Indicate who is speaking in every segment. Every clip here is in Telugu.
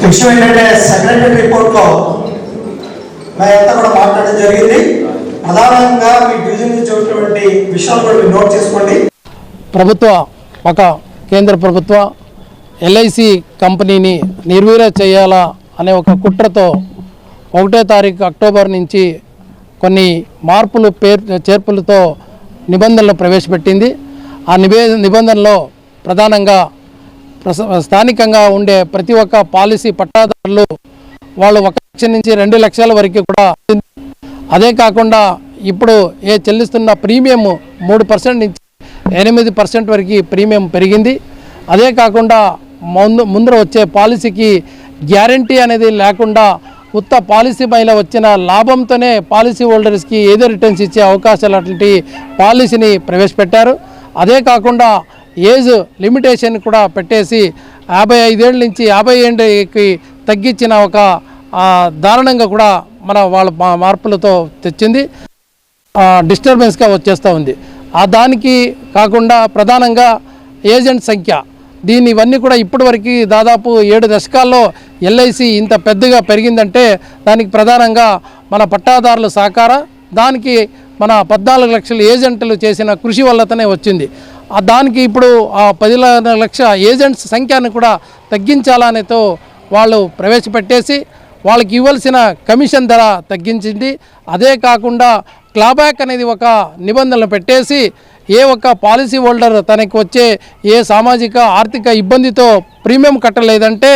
Speaker 1: విషయం ఏంటంటే సెక్రటరీ రిపోర్ట్లో మేమంతా కూడా మాట్లాడడం జరిగింది. ప్రధానంగా మీ డివిజన్ నుంచి వచ్చినటువంటి విషయాలు కూడా మీరు నోట్ చేసుకోండి. కేంద్ర ప్రభుత్వ ఎల్ఐసి కంపెనీని నిర్వీర్య చేయాలా అనే ఒక కుట్రతో 1వ తారీఖు అక్టోబర్ నుంచి కొన్ని మార్పులు చేర్పులతో నిబంధనలు ప్రవేశపెట్టింది. ఆ నిబంధనలో ప్రధానంగా స్థానికంగా ఉండే ప్రతి ఒక్క పాలసీ పట్టాదారులు వాళ్ళు 1 లక్ష నుంచి 2 లక్షల వరకు కూడా, అదే కాకుండా ఇప్పుడు చెల్లిస్తున్న ప్రీమియం 3% నుంచి 8% వరకు ప్రీమియం పెరిగింది. అదే కాకుండా ముందర వచ్చే పాలసీకి గ్యారంటీ అనేది లేకుండా ఉత్త పాలసీ పైన వచ్చిన లాభంతోనే పాలసీ హోల్డర్స్కి ఏదో రిటర్న్స్ ఇచ్చే అవకాశాలు అటువంటి పాలసీని ప్రవేశపెట్టారు. అదే కాకుండా ఏజ్ లిమిటేషన్ కూడా పెట్టేసి 55 ఏళ్ళ నుంచి 50 ఏళ్ళకి తగ్గించిన ఒక దారుణంగా కూడా వాళ్ళ మార్పులతో తెచ్చింది, డిస్టర్బెన్స్గా వచ్చేస్తూ ఉంది. దానికి కాకుండా ప్రధానంగా ఏజెంట్ సంఖ్య ఇవన్నీ కూడా ఇప్పటివరకు దాదాపు 7 దశకాల్లో ఎల్ఐసి ఇంత పెద్దగా పెరిగిందంటే దానికి ప్రధానంగా మన పట్టాదారుల సహకార, దానికి మన 14 లక్షల ఏజెంట్లు చేసిన కృషి వల్లతోనే వచ్చింది. దానికి ఇప్పుడు 10 లక్షల ఏజెంట్స్ సంఖ్యను కూడా తగ్గించాలనేతో వాళ్ళు ప్రవేశపెట్టేసి వాళ్ళకి ఇవ్వాల్సిన కమిషన్ ధర తగ్గించింది. అదే కాకుండా క్లాబ్యాక్ అనేది ఒక నిబంధనలు పెట్టేసి ఒక్క పాలసీ హోల్డర్ తనకి వచ్చే సామాజిక ఆర్థిక ఇబ్బందితో ప్రీమియం కట్టలేదంటే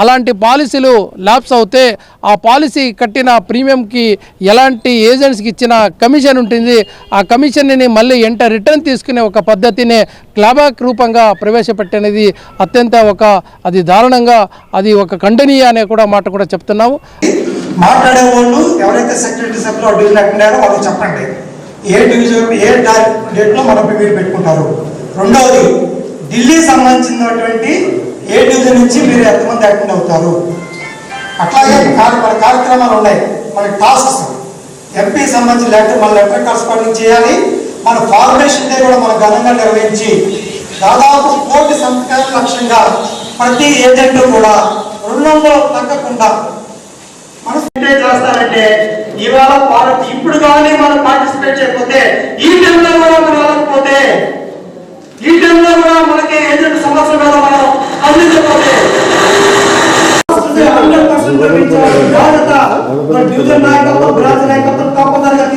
Speaker 1: అలాంటి పాలసీలు ల్యాప్స్ అవుతే ఆ పాలసీ కట్టిన ప్రీమియంకి ఎలాంటి ఏజెంట్స్కి ఇచ్చిన కమిషన్ ఉంటుంది, ఆ కమిషన్ని మళ్ళీ రిటర్న్ తీసుకునే ఒక పద్ధతిని క్లాబ్యాక్ రూపంగా ప్రవేశపెట్టనేది అత్యంత అది దారుణంగా, అది ఒక ఖండనీయ అనే మాట కూడా చెప్తున్నాము. మాట్లాడే వాళ్ళు ఎవరైతే సెక్రటరీ సభ్యులు డివిజన్ అటెండారో వాళ్ళు చెప్పండి డివిజన్ డేట్లో మనం మీరు పెట్టుకుంటారు. రెండవది, ఢిల్లీ సంబంధించినటువంటి డివిజన్ నుంచి మీరు ఎంతమంది అటెండ్ అవుతారు. అట్లాగే మన కార్యక్రమాలు ఉన్నాయి, మన టాస్క్స్ ఎంపీ సంబంధించిన లెటర్ మన లెటర్ కరస్పాండింగ్ చేయాలి. మన ఫార్మేషన్ డే కూడా మనం ఘనంగా నిర్వహించి దాదాపు 1 కోటి సంతకాల లక్ష్యంగా ప్రతి ఏజెంట్ కూడా 200 తగ్గకుండా మనం చేస్తారంటే ఇవాళ ఇప్పుడు కానీ మనం పార్టిసిపేట్ చేయకపోతే ఈ టైంలో కూడా మనం వెళ్ళకపోతే, ఈ టైంలో కూడా మనకి ఏజెంట్ సమస్య మీద మనం అందించకపోతే డివిజన్ నాయకత్వం, బ్రాంచ్ నాయకత్వం